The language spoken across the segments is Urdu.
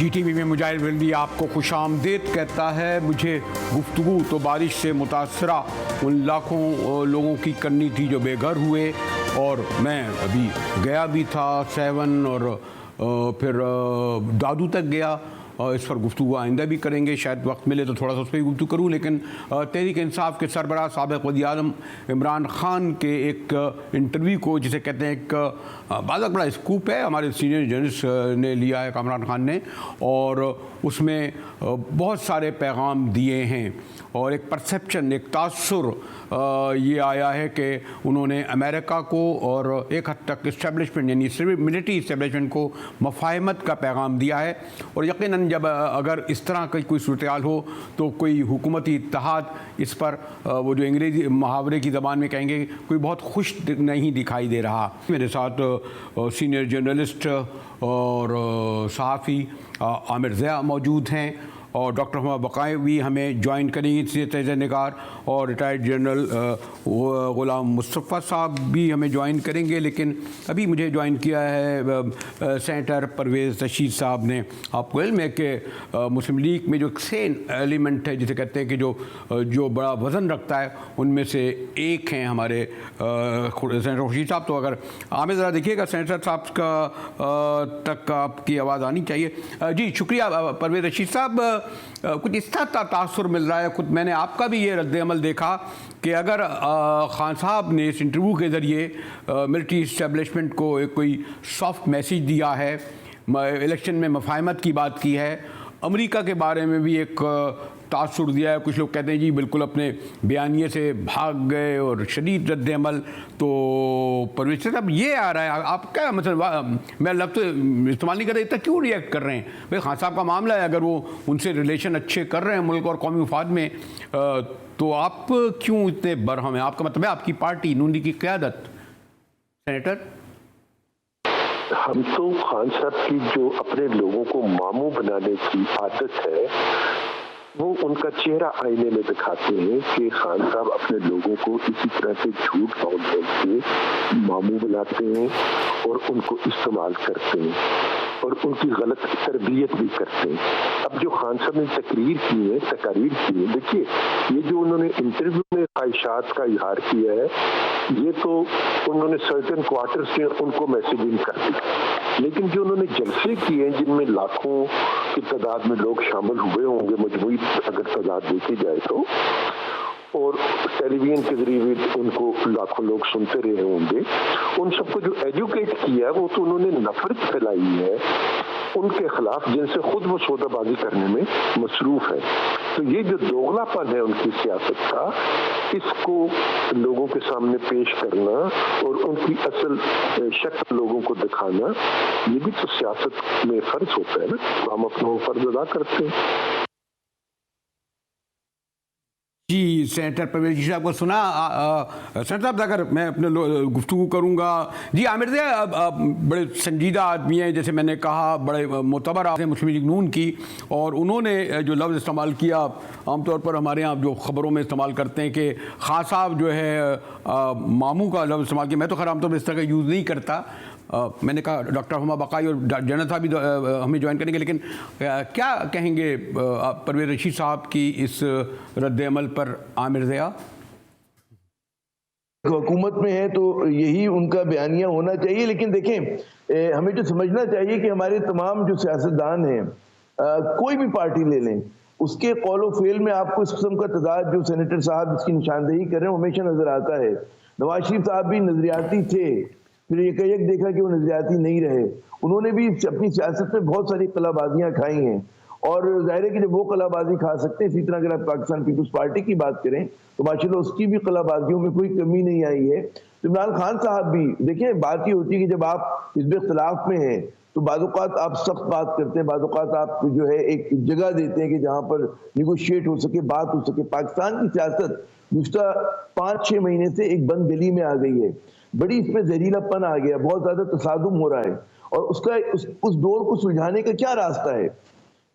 جی ٹی وی میں مجاہد ولدی آپ کو خوش آمدید کہتا ہے۔ مجھے گفتگو تو بارش سے متاثرہ ان لاکھوں لوگوں کی کرنی تھی جو بے گھر ہوئے، اور میں ابھی گیا بھی تھا سیون اور پھر دادو تک گیا، اس پر گفتگو آئندہ بھی کریں گے، شاید وقت ملے تو تھوڑا سا اس پہ گفتگو کروں۔ لیکن تحریک انصاف کے سربراہ سابق وزیر اعظم عمران خان کے ایک انٹرویو کو، جسے کہتے ہیں ایک بہت بڑا اسکوپ ہے، ہمارے سینئر جرنلسٹ نے لیا ہے عمران خان نے، اور اس میں بہت سارے پیغام دیے ہیں، اور ایک پرسیپشن، ایک تاثر یہ آیا ہے کہ انہوں نے امریکہ کو اور ایک حد تک اسٹیبلشمنٹ یعنی ملٹری اسٹیبلشمنٹ کو مفاہمت کا پیغام دیا ہے، اور یقیناً جب اگر اس طرح کی کوئی صورتحال ہو تو کوئی حکومتی اتحاد اس پر وہ جو انگریزی محاورے کی زبان میں کہیں گے کوئی بہت خوش نہیں دکھائی دے رہا۔ میرے ساتھ سینئر جرنلسٹ اور صحافی عامر ضیاء موجود ہیں، اور ڈاکٹر ہما بقائی بھی ہمیں جوائن کریں گے، تجزیہ نگار، اور ریٹائرڈ جنرل غلام مصطفیٰ صاحب بھی ہمیں جوائن کریں گے۔ لیکن ابھی مجھے جوائن کیا ہے سینیٹر پرویز رشید صاحب نے۔ آپ کو علم ہے کہ مسلم لیگ میں جو ایک سین ایلیمنٹ ہے، جسے کہتے ہیں کہ جو بڑا وزن رکھتا ہے، ان میں سے ایک ہیں ہمارے سینیٹر رشید صاحب۔ تو اگر عامر ذرا دیکھیے گا سینیٹر صاحب کا تک آپ کی آواز آنی چاہیے۔ جی شکریہ پرویز رشید صاحب۔ کچھ اس طرح کا تاثر مل رہا ہے، خود میں نے آپ کا بھی یہ رد عمل دیکھا کہ اگر خان صاحب نے اس انٹرویو کے ذریعے ملٹری اسٹیبلشمنٹ کو ایک کوئی سافٹ میسیج دیا ہے، الیکشن میں مفاہمت کی بات کی ہے، امریکہ کے بارے میں بھی ایک تاثر دیا ہے، کچھ لوگ کہتے ہیں جی بالکل اپنے بیانیے سے بھاگ گئے اور شدید رد عمل، تو پرویز صاحب یہ آ رہا ہے، آپ کیا مثلا میں لفظ استعمال نہیں کر رہے، اتنا کیوں ریئیکٹ کر رہے ہیں؟ بھائی خان صاحب کا معاملہ ہے، اگر وہ ان سے ریلیشن اچھے کر رہے ہیں ملک اور قومی مفاد میں، تو آپ کیوں اتنے برہم ہیں؟ آپ کا مطلب ہے آپ کی پارٹی نون لیگ کی قیادت؟ سینیٹر ہم تو خان صاحب کی جو اپنے لوگوں کو ماموں بنانے کی عادت ہے، وہ ان کا چہرہ آئینے میں دکھاتے ہیں کہ خان صاحب اپنے لوگوں کو اسی طرح سے جھوٹ بول کے ماموں بناتے ہیں اور ان کو استعمال کرتے ہیں اور ان کی غلط تربیت بھی کرتے ہیں۔ اب جو خان صاحب نے تقاریر کی ہے، دیکھیے یہ جو انہوں نے انٹرویو میں خواہشات کا اظہار کیا ہے، یہ تو انہوں نے سرٹن کوارٹرز کے ان کو میسیجنگ کر دی، لیکن جو انہوں نے جلسے کیے ہیں جن میں لاکھوں کی تعداد میں لوگ شامل ہوئے ہوں گے، مجموعی اگر تعداد دیکھی جائے تو، اور ٹیلی ویژن کے ذریعے ان کو لاکھوں لوگ سنتے رہے ہوں گے، ان سب کو جو ایجوکیٹ کیا ہے وہ تو انہوں نے نفرت پھیلائی ہے ان کے خلاف، جن سے خود وہ سودہ بازی کرنے میں مصروف ہے۔ تو یہ جو دوغلا پن ہے ان کی سیاست کا، اس کو لوگوں کے سامنے پیش کرنا اور ان کی اصل شکل لوگوں کو دکھانا، یہ بھی تو سیاست میں فرض ہوتا ہے نا، تو ہم اپنا فرض ادا کرتے ہیں۔ جی سینیٹر پرویز جی صاحب کو سنا۔ سینیٹر صاحب اگر میں اپنے گفتگو کروں گا، جی عامر ضیاء بڑے سنجیدہ آدمی ہیں، جیسے میں نے کہا بڑے معتبر ہیں مسلم لیگ نون کی، اور انہوں نے جو لفظ استعمال کیا عام طور پر ہمارے یہاں جو خبروں میں استعمال کرتے ہیں کہ خان صاحب جو ہے ماموں کا لفظ استعمال کیا، میں تو خیر عام طور پر اس طرح کا یوز نہیں کرتا۔ میں نے کہا ڈاکٹر ہما بقائی اور جنرل صاحب بھی ہمیں جوائن کریں گے، لیکن کیا کہیں گے پرویز رشید صاحب کی اس رد عمل پر عامر ضیاء؟ حکومت میں ہے تو یہی ان کا بیانیہ ہونا چاہیے، لیکن دیکھیں ہمیں جو سمجھنا چاہیے کہ ہمارے تمام جو سیاستدان ہیں، کوئی بھی پارٹی لے لیں، اس کے قول و فعل میں آپ کو اس قسم کا تضاد جو سینیٹر صاحب اس کی نشاندہی کر رہے ہیں ہمیشہ نظر آتا ہے۔ نواز شریف صاحب بھی نظریاتی تھے، پھر یک دیکھا کہ وہ نظریاتی نہیں رہے، انہوں نے بھی اپنی سیاست میں بہت ساری قلعہ بازیاں کھائی ہیں، اور ظاہر ہے کہ جب وہ قلعہ بازی کھا سکتے ہیں، اسی طرح اگر آپ پاکستان پیپلز پارٹی کی بات کریں تو ماشاءاللہ اس کی بھی قلعہ بازیوں میں کوئی کمی نہیں آئی ہے۔ عمران خان صاحب بھی دیکھیں، بات یہ ہوتی ہے کہ جب آپ حزب اختلاف میں ہیں تو بعض اوقات آپ سخت بات کرتے ہیں، بعض اوقات آپ جو ہے ایک جگہ دیتے ہیں کہ جہاں پر نیگوشیٹ ہو سکے، بات ہو سکے۔ پاکستان کی سیاست گزشتہ 5-6 مہینے سے ایک بند دلی میں آ گئی ہے، بڑی اس میں زہریلا پن آ گیا، بہت زیادہ تصادم ہو رہا ہے، اور اس دور کو سلجھانے کا کیا راستہ ہے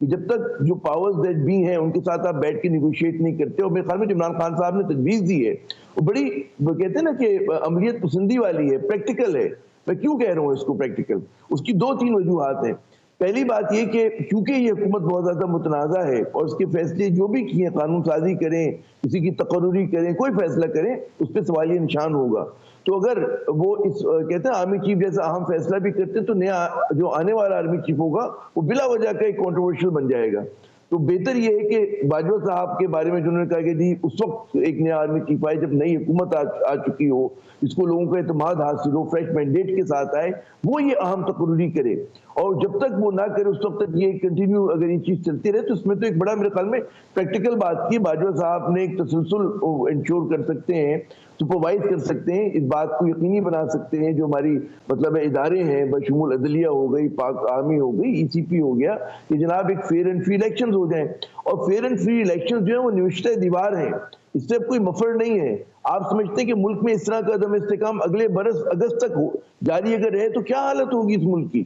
کہ جب تک جو پاورز دیٹ بی ہیں ان کے ساتھ آپ بیٹھ کے نیگوشیٹ نہیں کرتے۔ اور میرے خیال میں عمران خان صاحب نے تجویز دی ہے، وہ بڑی وہ کہتے ہیں نا کہ عملیت پسندی والی ہے، پریکٹیکل ہے۔ میں کیوں کہہ رہا ہوں اس کو پریکٹیکل؟ اس کی 2-3 وجوہات ہیں۔ پہلی بات یہ کہ کیونکہ یہ حکومت بہت زیادہ متنازع ہے اور اس کے فیصلے جو بھی کیے قانون سازی کریں، کسی کی تقرری کریں، کوئی فیصلہ کریں، اس پہ سوالیہ نشان ہوگا. تو اگر وہ اس کہتے ہیں آرمی چیف جیسا اہم فیصلہ بھی کرتے تو نیا جو آنے والا آرمی چیف ہوگا وہ بلا وجہ کا ایک کنٹروورشل بن جائے گا. تو بہتر یہ ہے کہ باجوہ صاحب کے بارے میں جنہوں نے کہا کہ جی اس وقت ایک نیا آرمی چیف آئے جب نئی حکومت آ چکی ہو، جس کو لوگوں کا اعتماد حاصل ہو، فریش مینڈیٹ کے ساتھ آئے، وہ یہ اہم تقرری کرے. اور جب تک وہ نہ کرے اس وقت تک یہ کنٹینیو اگر یہ چیز چلتی رہے تو اس میں تو ایک بڑا میرے خیال میں پریکٹیکل بات کی باجوہ صاحب نے ایک تسلسل انشور کر سکتے ہیں، سپروائز کر سکتے ہیں، اس بات کو یقینی بنا سکتے ہیں جو ہماری مطلب ادارے ہیں بشمول عدلیہ ہو گئی، پاک آرمی ہو گئی، ای سی پی ہو گیا، کہ جناب ایک فیئر اینڈ فری الیکشنز ہو جائیں. اور فیئر اینڈ فری الیکشنز جو ہیں وہ نوشتہ دیوار ہیں، اس سے اب کوئی مفر نہیں ہے. آپ سمجھتے ہیں کہ ملک میں اس طرح کا عدم استحکام اگلے برس اگست تک جاری اگر رہے تو کیا حالت ہوگی اس ملک کی؟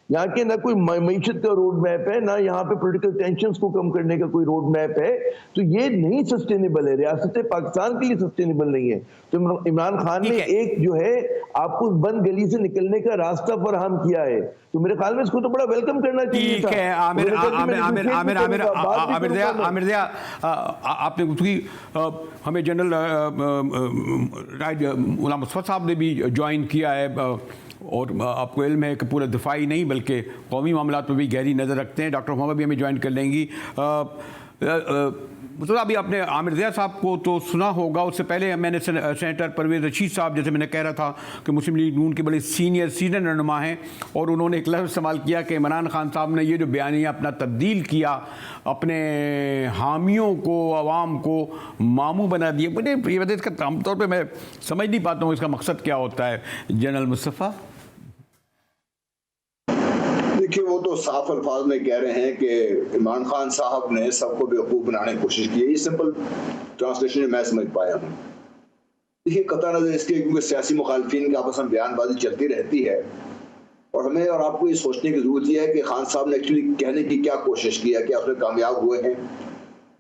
یہاں کے نہ کوئی معیشت کا روڈ میپ ہے، نہ یہاں پہ پولیٹیکل ٹینشنز کو کم کرنے کا کوئی روڈ میپ ہے. تو یہ نہیں سسٹینیبل ہے، ریاست پاکستان کے لیے سسٹینیبل نہیں ہے. تو عمران خان نے ایک جو ہے آپ کو بند گلی سے نکلنے کا راستہ فراہم کیا ہے، تو میرے خیال میں اس کو تو بڑا ویلکم کرنا چاہیے تھا. ٹھیک ہے عامر ضیاء، آپ نے گفتگو ہمیں جنرل غلام مصطفیٰ صاحب نے بھی جوائن کیا ہے، اور آپ کو علم ہے کہ پورا دفاعی نہیں بلکہ قومی معاملات میں بھی گہری نظر رکھتے ہیں. ڈاکٹر محمد بھی ہمیں جوائن کر لیں گی. مطلب ابھی آپ نے عامر ضیاء صاحب کو تو سنا ہوگا، اس سے پہلے میں نے سینیٹر پرویز رشید صاحب، جیسے میں نے کہہ رہا تھا کہ مسلم لیگ نون کے بڑے سینئر رہنما ہیں، اور انہوں نے ایک لفظ استعمال کیا کہ عمران خان صاحب نے یہ جو بیانیہ اپنا تبدیل کیا، اپنے حامیوں کو، عوام کو ماموں بنا دیا. مجھے یہ وجہ اس کا عام طور پہ میں سمجھ نہیں پاتا ہوں اس کا مقصد کیا ہوتا ہے. جنرل مصطفیٰ، دیکھیے وہ تو صاف الفاظ میں کہہ رہے ہیں کہ عمران خان صاحب نے سب کو بیوقوف بنانے کی کوشش کی ہے. یہ سمپل ٹرانسلیشن میں سمجھ پایا ہوں. دیکھیے قطع نظر اس کے کیونکہ سیاسی مخالفین کے آپس میں بیان بازی چلتی رہتی ہے، اور ہمیں اور آپ کو یہ سوچنے کی ضرورت یہ ہے کہ خان صاحب نے ایکچولی کہنے کی کیا کوشش کی ہے، کیا اس میں کامیاب ہوئے ہیں.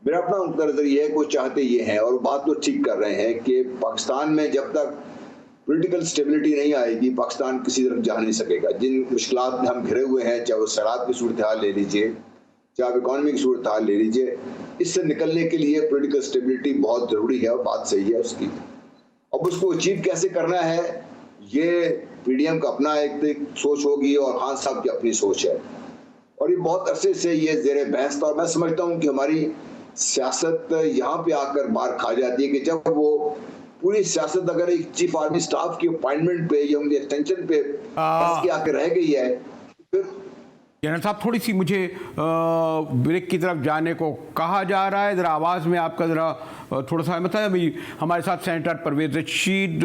میرا اپنا نقطہ نظر یہ ہے کہ وہ چاہتے یہ ہیں، اور بات تو ٹھیک کر رہے ہیں، کہ پاکستان میں جب تک پولیٹیکل سٹیبلٹی نہیں آئے گی پاکستان کسی طرف جا نہیں سکے گا. جن مشکلات میں ہم گھرے ہوئے ہیں، چاہے وہ سیلاب کی صورتحال لے لیجئے، چاہے اکانومی کی صورتحال لے لیجئے، اس سے نکلنے کے لیے پولیٹیکل سٹیبلٹی بہت ضروری ہے، اور بات صحیح ہے اس کی. اب اس کو اچیو کیسے کرنا ہے، یہ پی ڈی ایم کا اپنا ایک سوچ ہوگی اور خان صاحب کی اپنی سوچ ہے، اور یہ بہت عرصے سے یہ زیر بحث تھا. اور میں سمجھتا ہوں کہ ہماری سیاست یہاں پہ آ کر بار کھا جاتی ہے کہ جب وہ پوری سیاست اگر ایک چیف آرمی سٹاف کی اپائنٹمنٹ پہ یا ان کی ایکسٹینشن پہ بس کی آ کے رہ گئی ہے. پھر جنرل صاحب تھوڑی سی مجھے بریک کی طرف جانے کو کہا جا رہا ہے، ذرا آواز میں آپ کا ذرا تھوڑا سا مطلب ابھی ہمارے ساتھ سینیٹر پرویز رشید،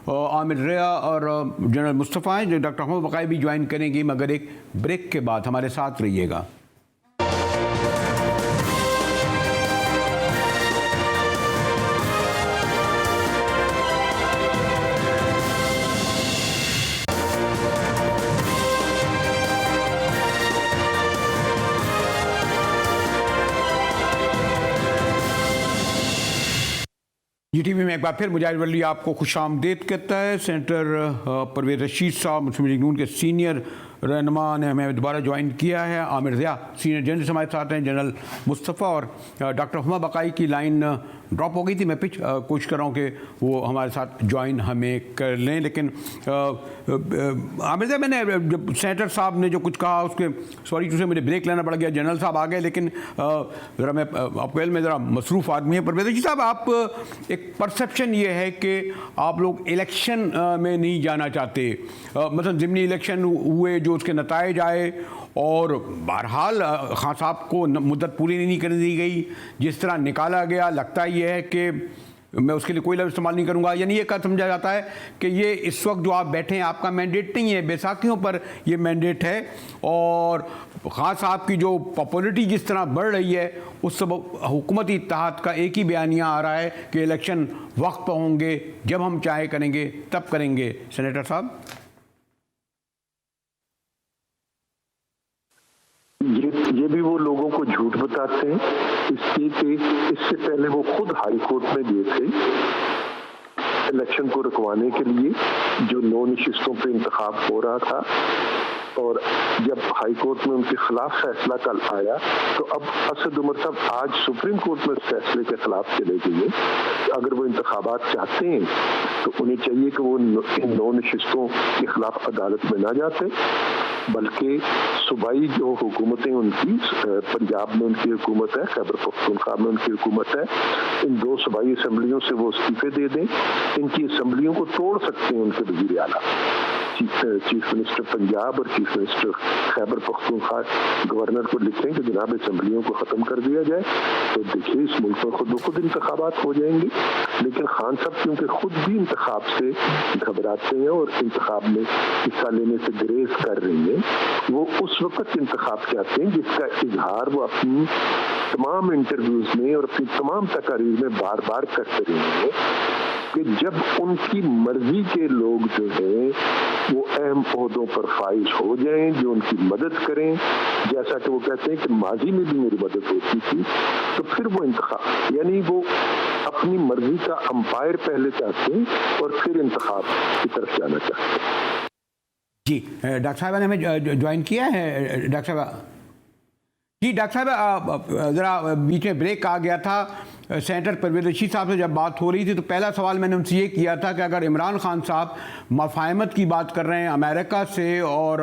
عامر ضیاء اور جنرل مصطفیٰ ہیں، جو ڈاکٹر محمد بقائی بھی جوائن کریں گے، مگر ایک بریک کے بعد ہمارے ساتھ رہیے گا. جی ٹی وی میں ایک بار پھر مجاہد ولی آپ کو خوش آمدید کہتا ہے. سینیٹر پرویز رشید صاحب مسلم لیگ نون کے سینئر رہنما نے ہمیں دوبارہ جوائن کیا ہے. عامر ضیاء سینئر جرنلسٹ ہمارے ساتھ ہیں. جنرل مصطفیٰ اور ڈاکٹر محمد بقائی کی لائن ڈراپ ہو گئی تھی، میں کوشش کر رہا ہوں کہ وہ ہمارے ساتھ جوائن ہمیں کر لیں. لیکن عامر ضیاء، میں نے جب سینیٹر صاحب نے جو کچھ کہا اس کے سوری سے مجھے بریک لینا پڑ گیا، جنرل صاحب آ گئے، لیکن ذرا میں آپ کو علم میں ذرا مصروف آدمی ہے. پرویز رشید صاحب، آپ ایک پرسیپشن یہ ہے کہ آپ لوگ الیکشن میں نہیں جانا چاہتے، مثلا ضمنی الیکشن ہوئے جو اس کے نتائج آئے، اور بہرحال خان صاحب کو مدت پوری نہیں کرنے دی گئی، جس طرح نکالا گیا لگتا یہ ہے کہ میں اس کے لیے کوئی لفظ استعمال نہیں کروں گا، یعنی یہ کہا سمجھا جاتا ہے کہ یہ اس وقت جو آپ بیٹھے ہیں آپ کا مینڈیٹ نہیں ہے، بیساکھیوں پر یہ مینڈیٹ ہے. اور خان صاحب کی جو پاپولرٹی جس طرح بڑھ رہی ہے، اس سبب حکومتی اتحاد کا ایک ہی بیانیہ آ رہا ہے کہ الیکشن وقت پہ ہوں گے، جب ہم چاہے کریں گے تب کریں گے. سینیٹر صاحب، یہ بھی وہ لوگوں کو جھوٹ بتاتے ہیں، اس لیے کہ اس سے پہلے وہ خود ہائی کورٹ میں گئے تھے الیکشن کو رکوانے کے لیے جو 9 نشستوں پہ انتخاب ہو رہا تھا. اور جب ہائی کورٹ میں ان کے خلاف فیصلہ کل آیا تو اب اسد عمر صاحب آج سپریم کورٹ میں اس فیصلے کے خلاف چلے گئے. اگر وہ انتخابات چاہتے ہیں تو انہیں چاہیے کہ وہ ان 9 نشستوں کے خلاف عدالت میں نہ جاتے، بلکہ صوبائی جو حکومتیں ان کی، پنجاب میں ان کی حکومت ہے، خیبر پختونخوا میں ان کی حکومت ہے، ان 2 صوبائی اسمبلیوں سے وہ استعفے دے دیں. ان کی اسمبلیوں کو توڑ سکتے ہیں ان کے وزیر اعلیٰ، چیف منسٹر پنجاب اور chief minister Khyber Pakhtunkhwa governor کو لکھیں کہ جناب اسمبلیوں کو ختم کر دیا جائے، تو دیکھیے اس ملک میں خود بخود انتخابات ہو جائیں گے. لیکن خان صاحب کیونکہ خود بھی انتخاب سے گھبراتے ہیں اور انتخاب میں حصہ لینے سے گریز کر رہی ہیں، وہ اس وقت انتخاب چاہتے ہیں جس کا اظہار وہ اپنی تمام انٹرویوز میں اور اپنی تمام تقاریر میں بار بار کرتے رہے ہیں کہ جب ان کی مرضی کے لوگ جو ہیں وہ اہم عہدوں پر فائز ہو جائیں، جو ان کی مدد کریں، جیسا کہ وہ کہتے ہیں کہ ماضی میں بھی میری مدد ہوتی تھی، تو پھر وہ انتخاب، یعنی وہ اپنی مرضی کا امپائر پہلے چاہتے ہیں اور پھر انتخاب کی طرف جانا چاہتے ہیں. جی ڈاکٹر صاحبہ نے ہمیں جوائن کیا ہے. ڈاکٹر صاحبہ جی، ڈاکٹر صاحب ذرا بیچ میں بریک آ گیا تھا. سینیٹر پرویز رشید صاحب سے جب بات ہو رہی تھی تو پہلا سوال میں نے ان سے یہ کیا تھا کہ اگر عمران خان صاحب مفاہمت کی بات کر رہے ہیں امریکہ سے اور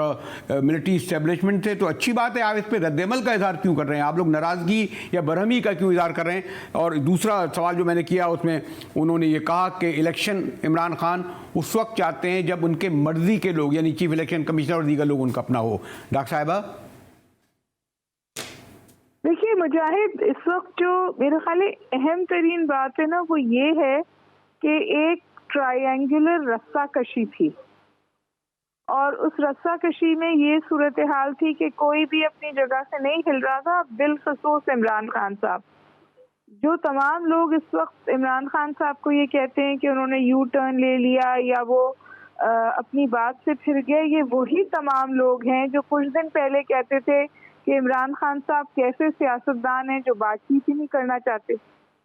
ملٹری اسٹیبلشمنٹ سے تو اچھی بات ہے، آپ اس پہ رد عمل کا اظہار کیوں کر رہے ہیں؟ آپ لوگ ناراضگی یا برہمی کا کیوں اظہار کر رہے ہیں؟ اور دوسرا سوال جو میں نے کیا اس میں انہوں نے یہ کہا کہ الیکشن عمران خان اس وقت چاہتے ہیں جب ان کے مرضی کے لوگ یعنی چیف الیکشن کمشنر اور دیگر لوگ ان کا اپنا ہو. ڈاکٹر صاحبہ دیکھیے مجاہد، اس وقت جو میرے خیال اہم ترین بات ہے نا وہ یہ ہے کہ ایک ٹرائنگولر رسہ کشی تھی، اور اس رسہ کشی میں یہ صورتحال تھی کہ کوئی بھی اپنی جگہ سے نہیں ہل رہا تھا، بالخصوص عمران خان صاحب. جو تمام لوگ اس وقت عمران خان صاحب کو یہ کہتے ہیں کہ انہوں نے یو ٹرن لے لیا یا وہ اپنی بات سے پھر گئے، یہ وہی تمام لوگ ہیں جو کچھ دن پہلے کہتے تھے کہ عمران خان صاحب کیسے سیاستدان ہیں جو بات چیت ہی نہیں کرنا چاہتے،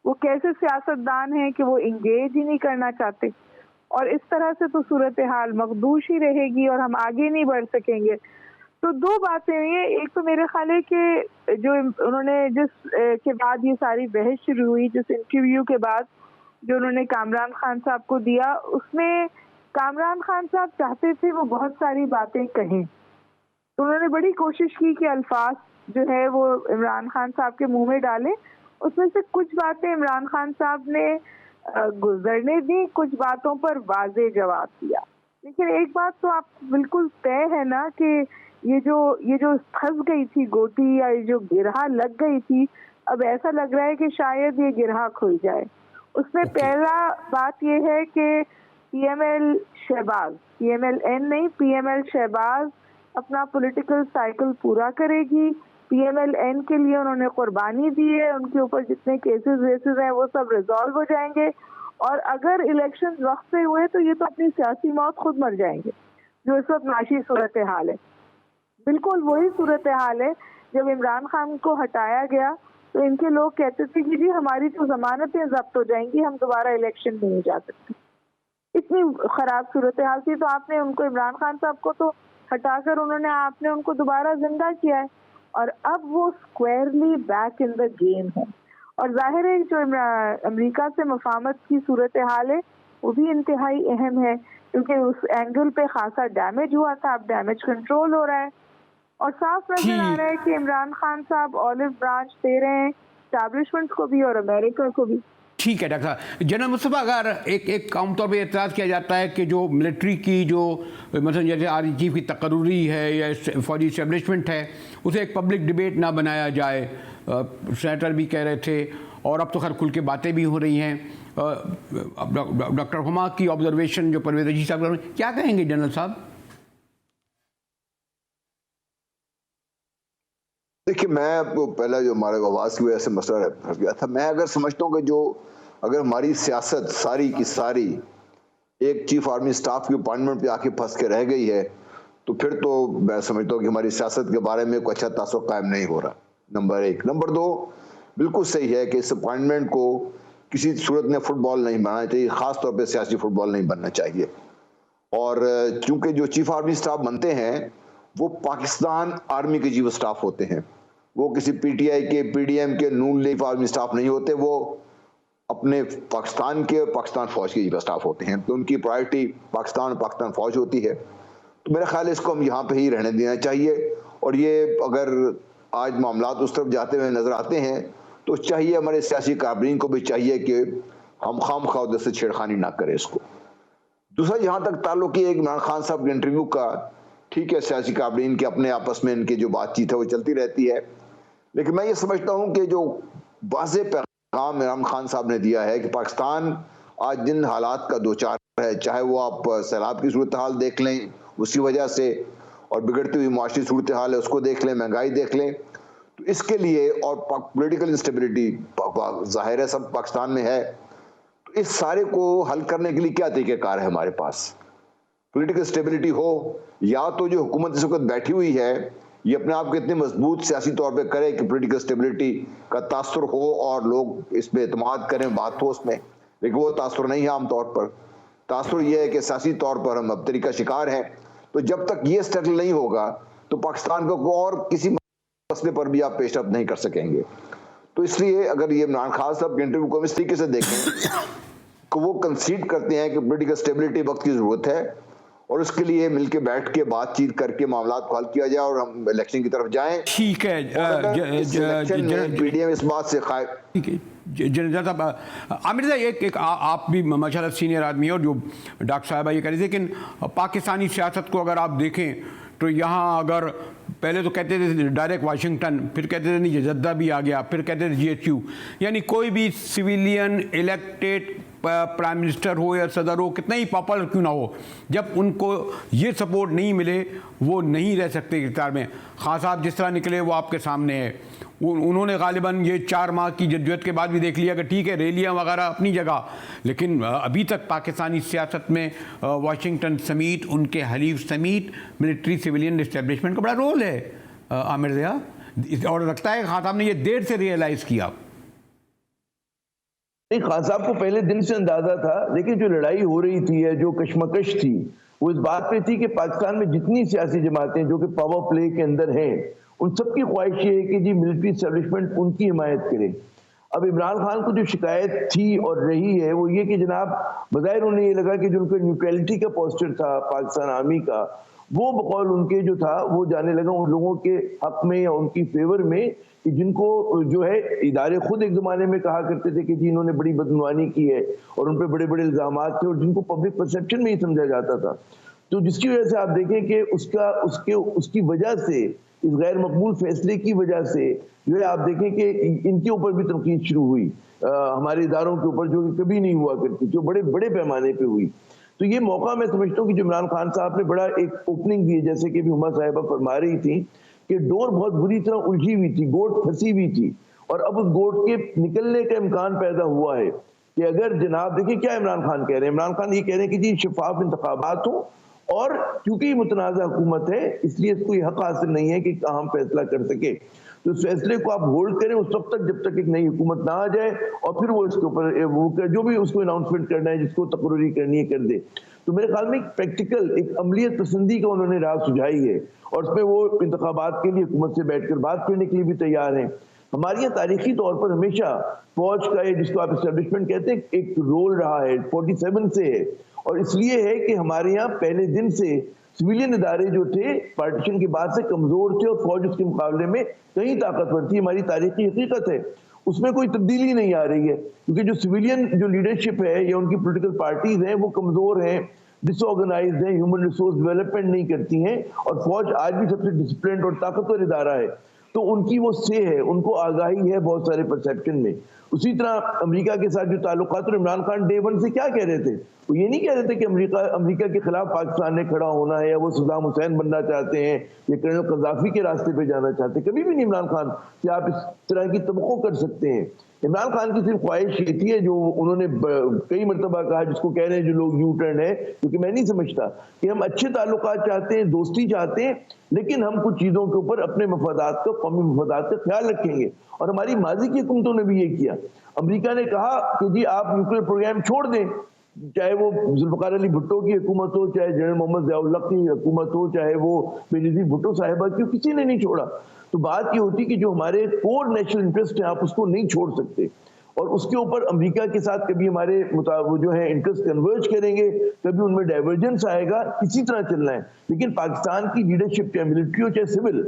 وہ کیسے سیاستدان ہیں کہ وہ انگیج ہی نہیں کرنا چاہتے. اور اس طرح سے تو صورتحال مخدوش ہی رہے گی اور ہم آگے نہیں بڑھ سکیں گے. تو 2 باتیں ہیں. ایک تو میرے خیال ہے کہ جو انہوں نے جس کے بعد یہ ساری بحث شروع ہوئی، جس انٹرویو کے بعد جو انہوں نے کامران خان صاحب کو دیا، اس میں کامران خان صاحب چاہتے تھے وہ بہت ساری باتیں کہیں، تو انہوں نے بڑی کوشش کی کہ الفاظ جو ہے وہ عمران خان صاحب کے منہ میں ڈالیں. اس میں سے کچھ باتیں عمران خان صاحب نے گزرنے دی، کچھ باتوں پر واضح جواب دیا. لیکن ایک بات تو آپ بالکل طے ہے نا کہ یہ جو پھنس گئی تھی گوٹی یا یہ جو گرہ لگ گئی تھی، اب ایسا لگ رہا ہے کہ شاید یہ گرہ کھل جائے. اس میں پہلا بات یہ ہے کہ P M L Shahbaz, P M L N نہیں، پی ایم ایل شہباز اپنا پولیٹیکل سائیکل پورا کرے گی. پی ایم ایل این کے لیے انہوں نے قربانی دی ہے، ان کے اوپر جتنے کیسز ویسز ہیں وہ سب ریزالو ہو جائیں گے، اور اگر الیکشن وقت سے ہوئے تو یہ تو اپنی سیاسی موت خود مر جائیں گے، جو اس وقت معاشی صورتحال ہے. بالکل وہی صورتحال ہے جب عمران خان کو ہٹایا گیا تو ان کے لوگ کہتے تھے کہ جی ہماری تو ضمانتیں ضبط ہو جائیں گی، ہم دوبارہ الیکشن میں نہیں جا سکتے. اتنی خراب صورتحال تھی. تو آپ نے ان کو، عمران خان صاحب کو تو ہٹا کر آپ نے ان کو دوبارہ زندہ کیا ہے، اور اب وہ اسکوائرلی بیک ان دا گیم ہے. اور ظاہر ہے جو امریکہ سے مفاہمت کی صورتحال ہے وہ بھی انتہائی اہم ہے، کیونکہ اس اینگل پہ خاصا ڈیمیج ہوا تھا، اب ڈیمیج کنٹرول ہو رہا ہے، اور صاف نظر آ رہا ہے کہ عمران خان صاحب اولیو برانچ دے رہے ہیں اسٹیبلشمنٹ کو بھی اور امریکہ کو بھی. ٹھیک ہے ڈاکٹر صاحب. جنرل مصطفیٰ، اگر ایک عام طور پہ اعتراض کیا جاتا ہے کہ جو ملٹری کی جو مثلا جیسے آر چیف کی تقرری ہے یا فوجی اسٹیبلشمنٹ ہے اسے ایک پبلک ڈبیٹ نہ بنایا جائے، سینیٹر بھی کہہ رہے تھے اور اب تو خیر کھل کے باتیں بھی ہو رہی ہیں. ڈاکٹر ہما کی آبزرویشن جو پرویز رشید صاحب کیا کہیں گے جنرل صاحب؟ دیکھیے، میں پہلا جو ہمارے آواز کی وجہ سے مسئلہ رہ گیا تھا، میں اگر سمجھتا ہوں کہ اگر ہماری سیاست ساری کی ساری ایک چیف آرمی سٹاف کی اپائنٹمنٹ پہ آ کے پھنس کے رہ گئی ہے تو پھر تو میں سمجھتا ہوں کہ ہماری سیاست کے بارے میں کوئی اچھا تاثر قائم نہیں ہو رہا. نمبر 1. نمبر 2، بالکل صحیح ہے کہ اس اپائنٹمنٹ کو کسی صورت میں فٹ بال نہیں بنانا چاہیے، خاص طور پہ سیاسی فٹ بال نہیں بننا چاہیے. اور چونکہ جو چیف آرمی سٹاف بنتے ہیں وہ پاکستان آرمی کے چیف سٹاف ہوتے ہیں، وہ کسی پی ٹی آئی کے، پی ڈی ایم کے، نون لیگ آرمی سٹاف نہیں ہوتے، وہ اپنے پاکستان کے اور پاکستان فوج کے چیف سٹاف ہوتے ہیں، تو ان کی پرائرٹی پاکستان فوج ہوتی ہے۔ تو میرا خیال ہے اس کو ہم یہاں پہ ہی رہنے دینا چاہیے، اور یہ اگر آج معاملات اس طرف جاتے ہوئے نظر آتے ہیں تو چاہیے ہمارے سیاسی کابرین کو بھی چاہیے کہ ہم خام خواہ سے چھیڑخانی نہ کریں اس کو۔ دوسرا جہاں تک تعلق ہے عمران خان صاحب کے انٹرویو کا، ٹھیک ہے سیاسی کابرین کے اپنے آپس میں ان کی جو بات چیت ہے وہ چلتی رہتی ہے، لیکن میں یہ سمجھتا ہوں کہ جو واضح پیغام عمران خان صاحب نے دیا ہے کہ پاکستان آج جن حالات کا دوچار ہے، چاہے وہ آپ سیلاب کی صورتحال دیکھ لیں اس کی وجہ سے، اور بگڑتی ہوئی معاشی صورتحال ہے اس کو دیکھ لیں، مہنگائی دیکھ لیں، تو اس کے لیے اور پولیٹیکل انسٹیبلٹی ظاہر ہے سب پاکستان میں ہے، تو اس سارے کو حل کرنے کے لیے کیا طریقہ کار ہے ہمارے پاس؟ پولیٹیکل اسٹیبلٹی ہو، یا تو جو حکومت اس وقت بیٹھی ہوئی ہے یہ اپنے آپ کو اتنے مضبوط سیاسی طور پہ کرے کہ پولیٹیکل اسٹیبلٹی کا تاثر ہو اور لوگ اس پہ اعتماد کریں، بات ہو اس میں، لیکن وہ تاثر نہیں ہے عام طور پر۔ تاثر یہ ہے کہ سیاسی طور پر ہم اب طریقہ شکار ہیں، تو جب تک یہ سیٹل نہیں ہوگا تو پاکستان کو اور کسی مسئلے پر بھی آپ پیش رفت نہیں کر سکیں گے۔ تو اس لیے اگر یہ عمران خان صاحب کے انٹرویو کو اس طریقے سے دیکھیں کہ وہ کنسیڈ کرتے ہیں کہ پولیٹیکل اسٹیبلٹی وقت کی ضرورت ہے اور اس کے لیے مل کے بیٹھ کے بات چیت کر کے معاملات کو حل کیا جائے اور ہم الیکشن کی طرف جائیں، ٹھیک ہے پی ڈی ایم اس بات سے جنرل صاحب، عامر صاحب ایک آپ بھی ماشاء اللہ سینئر آدمی ہیں، اور جو ڈاکٹر صاحبہ یہ کہہ رہے تھے، لیکن پاکستانی سیاست کو اگر آپ دیکھیں تو یہاں اگر پہلے تو کہتے تھے ڈائریکٹ واشنگٹن، پھر کہتے تھے نہیں جدہ بھی آ گیا، پھر کہتے تھے جی ایچ یو، یعنی کوئی بھی سویلین الیکٹڈ پرائم منسٹر ہو یا صدر ہو، کتنا ہی پاپولر کیوں نہ ہو، جب ان کو یہ سپورٹ نہیں ملے وہ نہیں رہ سکتے اقتدار میں۔ خان صاحب جس طرح نکلے وہ آپ کے سامنے ہے، انہوں نے غالباً یہ 4 ماہ کی جدوجہد کے بعد بھی دیکھ لیا کہ ٹھیک ہے ریلیاں وغیرہ اپنی جگہ، لیکن ابھی تک پاکستانی سیاست میں واشنگٹن سمیت ان کے حلیف سمیت ملٹری سویلین اسٹیبلشمنٹ کا بڑا رول ہے عامر ضیاء، اور لگتا ہے خان صاحب نے یہ دیر سے ریئلائز کیا۔ نہیں، خان صاحب کو پہلے دن سے اندازہ تھا، لیکن جو لڑائی ہو رہی تھی ہے، جو کشمکش تھی، وہ اس بات پہ تھی کہ پاکستان میں جتنی سیاسی جماعتیں جو کہ پاور پلے کے اندر ہیں ان سب کی خواہش یہ ہے کہ جی ملٹری اسٹیبلشمنٹ ان کی حمایت کرے۔ اب عمران خان کو جو شکایت تھی اور رہی ہے وہ یہ کہ جناب بظاہر انہیں یہ لگا کہ جو ان کا نیوٹرلٹی کا پوسچر تھا پاکستان آرمی کا، وہ بقول ان کے جو تھا وہ جانے لگا ان لوگوں کے حق میں یا ان کی فیور میں کہ جن کو جو ہے ادارے خود ایک زمانے میں کہا کرتے تھے کہ جی انہوں نے بڑی بدعنوانی کی ہے اور ان پہ بڑے بڑے الزامات تھے اور جن کو پبلک پرسیپشن میں ہی سمجھا جاتا تھا، تو جس کی وجہ سے آپ دیکھیں کہ اس کی وجہ سے، اس غیر مقبول فیصلے کی وجہ سے جو ہے آپ دیکھیں کہ ان کے اوپر بھی تنقید شروع ہوئی، ہمارے اداروں کے اوپر، جو کہ کبھی نہیں ہوا کرتی، جو بڑے بڑے پیمانے پہ ہوئی۔ تو یہ موقع میں سمجھتا ہوں کہ جو عمران خان صاحب نے بڑا ایک اوپننگ دی ہے، جیسے کہ ہما صاحبہ فرما رہی تھی کہ ڈور بہت بری طرح الجھی ہوئی تھی، گوٹ پھنسی ہوئی تھی، اور اب اس گوٹ کے نکلنے کا امکان پیدا ہوا ہے کہ اگر جناب دیکھیں کیا عمران خان کہہ رہے ہیں، عمران خان یہ کہہ رہے ہیں کہ جی شفاف انتخابات ہوں، اور کیونکہ یہ متنازع حکومت ہے اس لیے اس کو یہ حق حاصل نہیں ہے کہ اہم فیصلہ کر سکے، تو اس فیصلے کو آپ ہولڈ کریں اس وقت تک جب تک ایک نئی حکومت نہ آ جائے، اور پھر وہ اس کے اوپر جو بھی اس کو اناؤنسمنٹ کرنا ہے، جس کو تقرری کرنی ہے کر دے۔ تو میرے خیال میں ایک پریکٹیکل، ایک عملیت پسندی کا انہوں نے راہ سجھائی ہے، اور اس میں وہ انتخابات کے لیے حکومت سے بیٹھ کر بات کرنے کے لیے بھی تیار ہیں۔ ہمارے یہاں تاریخی طور پر ہمیشہ فوج کا جس کو آپ اسٹیبلشمنٹ کہتے ہیں ایک رول رہا ہے، 47 سے ہے، اور اس لیے ہے کہ ہمارے یہاں پہلے دن سے سویلین ادارے جو تھے پارٹیشن کے بعد سے کمزور تھے اور فوج اس کے مقابلے میں کہیں طاقتور تھی، ہماری تاریخی حقیقت ہے، اس میں کوئی تبدیلی نہیں آ رہی ہے، کیونکہ جو سویلین جو لیڈرشپ ہے یا ان کی پولیٹیکل پارٹیز ہیں وہ کمزور ہیں، ڈس آرگنائزڈ ہیں، ہیومن ریسورس ڈیولپمنٹ نہیں کرتی ہیں، اور فوج آج بھی سب سے ڈسپلنڈ اور طاقتور ادارہ ہے، تو ان کی وہ سے ہے، ان کو آگاہی ہے بہت سارے پرسیپشن میں۔ اسی طرح امریکہ کے ساتھ جو تعلقات، اور عمران خان ڈے ون سے کیا کہہ رہے تھے، وہ یہ نہیں کہہ رہے تھے کہ امریکہ کے خلاف پاکستان نے کھڑا ہونا ہے یا وہ صدام حسین بننا چاہتے ہیں یا کرنل قذافی کے راستے پہ جانا چاہتے ہیں، کبھی بھی نہیں عمران خان کہ آپ اس طرح کی توقع کر سکتے ہیں۔ عمران خان کی صرف خواہش یہ تھی ہے جو انہوں نے کئی مرتبہ کہا، جس کو کہہ رہے ہیں جو لوگ یو ٹرن ہے، کیونکہ میں نہیں سمجھتا کہ ہم اچھے تعلقات چاہتے ہیں، دوستی چاہتے ہیں، لیکن ہم کچھ چیزوں کے اوپر اپنے مفادات کا، قومی مفادات کا خیال رکھیں گے، اور ہماری ماضی کی حکومتوں نے بھی یہ کیا۔ امریکہ نے کہا کہ جی آپ نیوکلیر پروگرام چھوڑ دیں، چاہے وہ ذوالفقار علی بھٹو کی حکومت ہو, چاہے جنرل محمد ضیاء اللہ کی حکومت ہو, چاہے وہ بے نظیر بھٹو صاحبہ کی, کسی نے نہیں چھوڑا. تو بات یہ ہوتی کہ جو ہمارے کور نیشنل انٹرسٹ ہیں آپ اس کو نہیں چھوڑ سکتے, اور اس کے اوپر امریکہ کے ساتھ کبھی ہمارے جو ہے انٹرسٹ کنورج کریں گے, کبھی ان میں ڈائیورجنس آئے گا, اسی طرح چلنا ہے. لیکن پاکستان کی لیڈرشپ چاہے ملٹری ہو چاہے سول,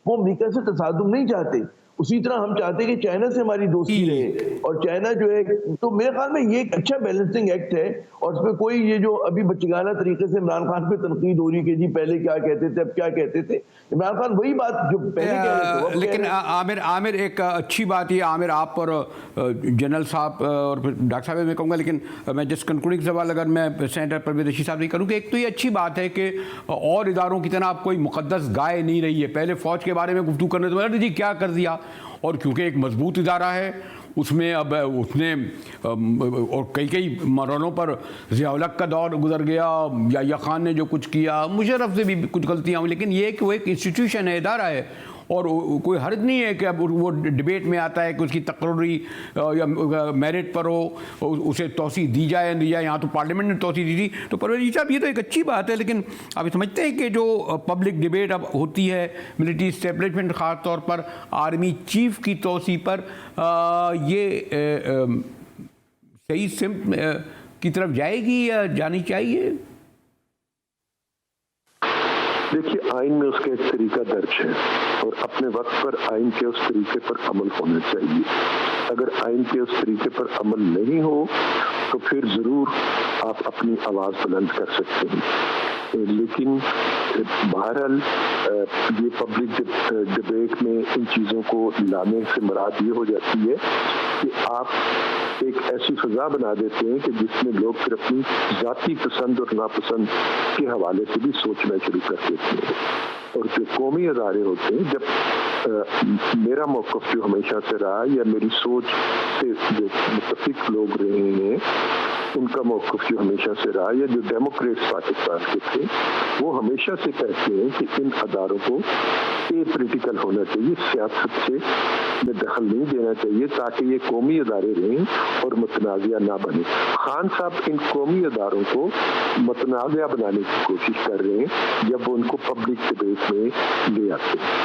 وہ امریکہ سے تصادم نہیں چاہتے. اسی طرح ہم چاہتے ہیں کہ چائنا سے ہماری دوستی رہے, اور چائنا جو ہے, تو میرے خیال میں یہ ایک اچھا بیلنسنگ ایکٹ ہے. اور اس میں کوئی یہ جو ابھی بچگانہ طریقے سے عمران خان پہ تنقید ہو رہی کہ جی پہلے کیا کہتے تھے اب کیا کہتے تھے, عمران خان وہی بات جو پہلے کہہ رہے تھے. لیکن عامر ایک اچھی بات یہ, عامر آپ اور جنرل صاحب اور پھر ڈاکٹر صاحب میں کہوں گا, لیکن میں جسٹ کنکلوڈنگ سوال اگر میں سینیٹر پرویز رشید صاحب نہیں کروں کہ ایک تو یہ اچھی بات ہے کہ اور اداروں کی طرح آپ کوئی مقدس گائے نہیں رہی ہے. پہلے فوج کے بارے میں گفتگو کرنے تو جی کیا کر دیا, اور کیونکہ ایک مضبوط ادارہ ہے اس میں اب اس نے اور کئی مرحلوں پر ضیاء الحق کا دور گزر گیا, یا خان نے جو کچھ کیا, مشرف سے بھی کچھ غلطیاں ہوئی, لیکن یہ کہ وہ ایک انسٹیٹیوشن ہے, ادارہ ہے, اور کوئی حرج نہیں ہے کہ اب وہ ڈبیٹ میں آتا ہے کہ اس کی تقرری یا میرٹ پر ہو, اسے توسیع دی جائے نہ دی جائے. یہاں تو پارلیمنٹ نے توسیع دی تھی, تو پرویز صاحب یہ تو ایک اچھی بات ہے. لیکن آپ سمجھتے ہیں کہ جو پبلک ڈبیٹ اب ہوتی ہے ملٹری اسٹیبلشمنٹ, خاص طور پر آرمی چیف کی توسیع پر, یہ صحیح سمت کی طرف جائے گی یا جانی چاہیے؟ دیکھیے, آئین میں اس کا ایک طریقہ درج ہے, اور اپنے وقت پر آئین کے اس طریقے پر عمل ہونا چاہیے. اگر آئین کے اس طریقے پر عمل نہیں ہو تو پھر ضرور آپ اپنی آواز بلند کر سکتے ہیں. لیکن بہرحال یہ پبلک ڈبیٹ میں ان چیزوں کو لانے سے مراد یہ ہو جاتی ہے کہ آپ ایک ایسی فضا بنا دیتے ہیں کہ جس میں لوگ پھر اپنی ذاتی پسند اور ناپسند کے حوالے سے بھی سوچنا شروع کر دیتے ہیں. اور جو قومی ادارے ہوتے ہیں, جب میرا موقف جو ہمیشہ سے رہا یا میری سوچ سے جو متفق لوگ رہے ہیں ان کا موقف جو ہمیشہ سے رہا, یا جو ڈیموکریٹس پاکستان کے تھے, وہ ہمیشہ سے کہتے ہیں کہ ان اداروں کو اے پولیٹیکل ہونا چاہیے, سیاست سے میں دخل نہیں دینا چاہیے تاکہ یہ قومی ادارے رہیں اور متنازع نہ بنے. خان صاحب ان قومی اداروں کو متنازع بنانے کی کوشش کر رہے ہیں جب وہ ان کو پبلک ڈبیٹ میں لے آتے ہیں.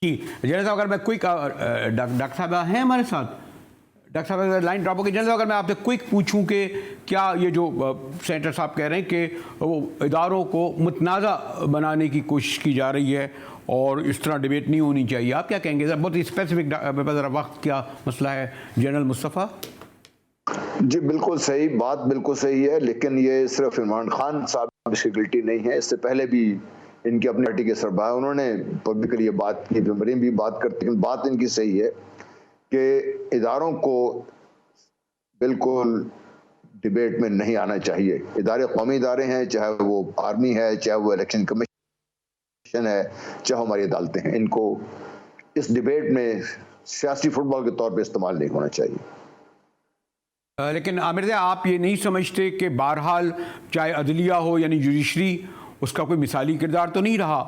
جی جنرل صاحب, اگر میں کوئی ڈاکٹر صاحب ہیں ہمارے ساتھ, ڈاکٹر صاحب لائن ڈراپ ہو گئی. جنرل صاحب, اگر میں آپ سے کوئک پوچھوں کہ کیا یہ جو سینیٹر صاحب کہہ رہے ہیں کہ وہ اداروں کو متنازع بنانے کی کوشش کی جا رہی ہے اور اس طرح ڈبیٹ نہیں ہونی چاہیے, آپ کیا کہیں گے؟ بہت ہی اسپیسیفک, ذرا وقت کیا مسئلہ ہے جنرل مصطفیٰ. جی بالکل صحیح بات, بالکل صحیح ہے, لیکن یہ صرف عمران خان صاحب کی غلطی نہیں ہے. اس سے پہلے بھی ان کی اپنی پارٹی کے سربراہ انہوں نے پبلکلی یہ بات کی, مریم بھی بات کرتی, لیکن بات ان کی صحیح ہے کہ اداروں کو بالکل ڈبیٹ میں نہیں آنا چاہیے. ادارے قومی ادارے ہیں, چاہے وہ آرمی ہے, چاہے وہ الیکشن کمیشن ہے, چاہے ہماری عدالتیں ہیں, ان کو اس ڈبیٹ میں سیاسی فٹ بال کے طور پہ استعمال نہیں ہونا چاہیے. لیکن عامر آپ یہ نہیں سمجھتے کہ بہرحال چاہے عدلیہ ہو یعنی جوڈیشری, اس کا کوئی مثالی کردار تو نہیں رہا,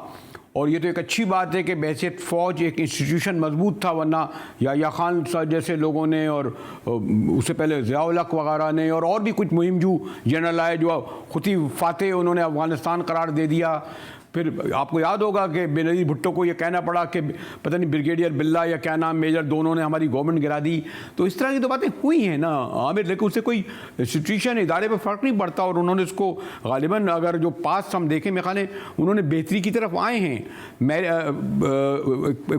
اور یہ تو ایک اچھی بات ہے کہ بحیثیت فوج ایک انسٹیٹیوشن مضبوط تھا, ورنہ یا خان صاحب جیسے لوگوں نے اور اس سے پہلے ضیاء الحق وغیرہ نے اور بھی کچھ مہم جو جنرل آئے جو خود ہی فاتح انہوں نے افغانستان قرار دے دیا. پھر آپ کو یاد ہوگا کہ بے نظیر بھٹو کو یہ کہنا پڑا کہ پتہ نہیں بریگیڈیئر بلّہ یا کیا نام میجر, دونوں نے ہماری گورنمنٹ گرا دی. تو اس طرح کی تو باتیں ہوئی ہیں نا عامر, لیکن اس سے کوئی سچویشن ادارے پہ فرق نہیں پڑتا, اور انہوں نے اس کو غالباً اگر جو پاس ہم دیکھیں میرے خیال ہے انہوں نے بہتری کی طرف آئے ہیں. میں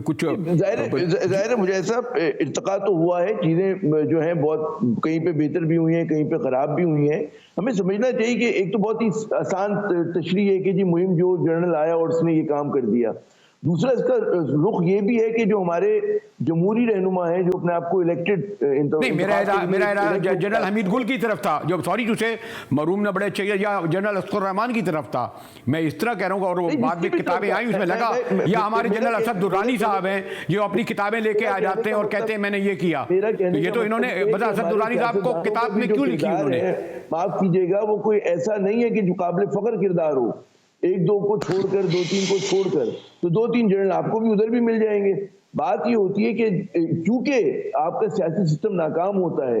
کچھ ظاہر مجھے ایسا ارتقا تو ہوا ہے, چیزیں جو ہیں بہت کہیں پہ بہتر بھی ہوئی ہیں, کہیں پہ خراب بھی ہوئی ہیں. ہمیں سمجھنا چاہیے کہ ایک تو بہت ہی آسان تشریح ہے کہ جی مہم جو جنرل آیا اور اس نے یہ کام کر دیا. دوسرا اس کا رخ یہ بھی ہے کہ جو ہمارے جمہوری رہنما ہیں جو اپنے آپ کو الیکٹڈ, نہیں میرا ارادہ جنرل حمید گل کی طرف تھا, جو سوری ٹو سے مرحوم نے بڑے اچھے, یا جنرل اسقر الرحمان کی طرف تھا, میں اس طرح کہہ رہا ہوں. اور بعد میں کتابیں آئیں اس میں لگا, یا ہمارے جنرل اسد درانی صاحب ہیں جو اپنی کتابیں لے کے آ جاتے ہیں اور کہتے ہیں میں نے یہ کیا. یہ تو انہوں نے بتا اسد درانی صاحب کو کتاب میں کیوں لکھی انہوں نے؟ معاف کیجیے گا, وہ کوئی ایسا نہیں ہے کہ جو قابل فخر کردار ہو, ایک دو کو چھوڑ کر, دو تین کو چھوڑ کر, تو دو تین جنرل آپ کو بھی ادھر بھی مل جائیں گے. بات یہ ہوتی ہے کہ چونکہ آپ کا سیاسی سسٹم ناکام ہوتا ہے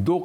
2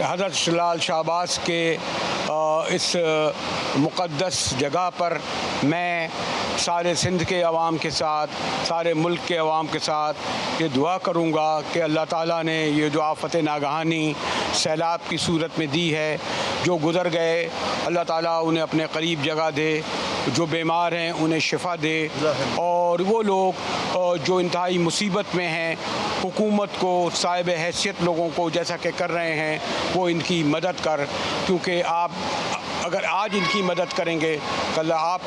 حضرت شلال شہباز کے اس مقدس جگہ پر میں سارے سندھ کے عوام کے ساتھ، سارے ملک کے عوام کے ساتھ یہ دعا کروں گا کہ اللہ تعالیٰ نے یہ جو آفت ناگہانی سیلاب کی صورت میں دی ہے، جو گزر گئے اللہ تعالیٰ انہیں اپنے قریب جگہ دے، جو بیمار ہیں انہیں شفا دے، اور وہ لوگ جو انتہائی مصیبت میں ہیں حکومت کو، صاحب حیثیت لوگوں کو جیسا کہ کر رہے ہیں، وہ ان کی مدد کر، کیونکہ آپ اگر آج ان کی مدد کریں گے کل آپ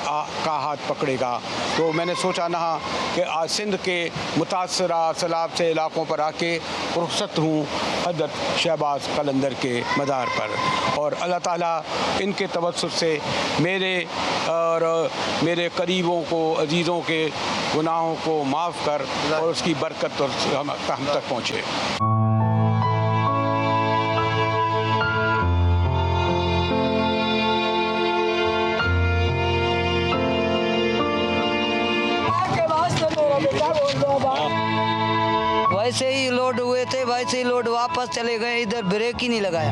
کا ہاتھ پکڑے گا۔ تو میں نے سوچا نہ کہ آج سندھ کے متاثرہ سیلاب سے علاقوں پر آ کے رخصت ہوں حضرت شہباز قلندر کے مزار پر، اور اللہ تعالیٰ ان کے توسط سے میرے اور میرے قریبوں کو، عزیزوں کے گناہوں کو معاف کر اور اس کی برکت ہم تک پہنچے۔ ویسے ہی لوڈ ہوئے تھے، ویسے ہی لوڈ واپس چلے گئے، ادھر بریک ہی نہیں لگایا۔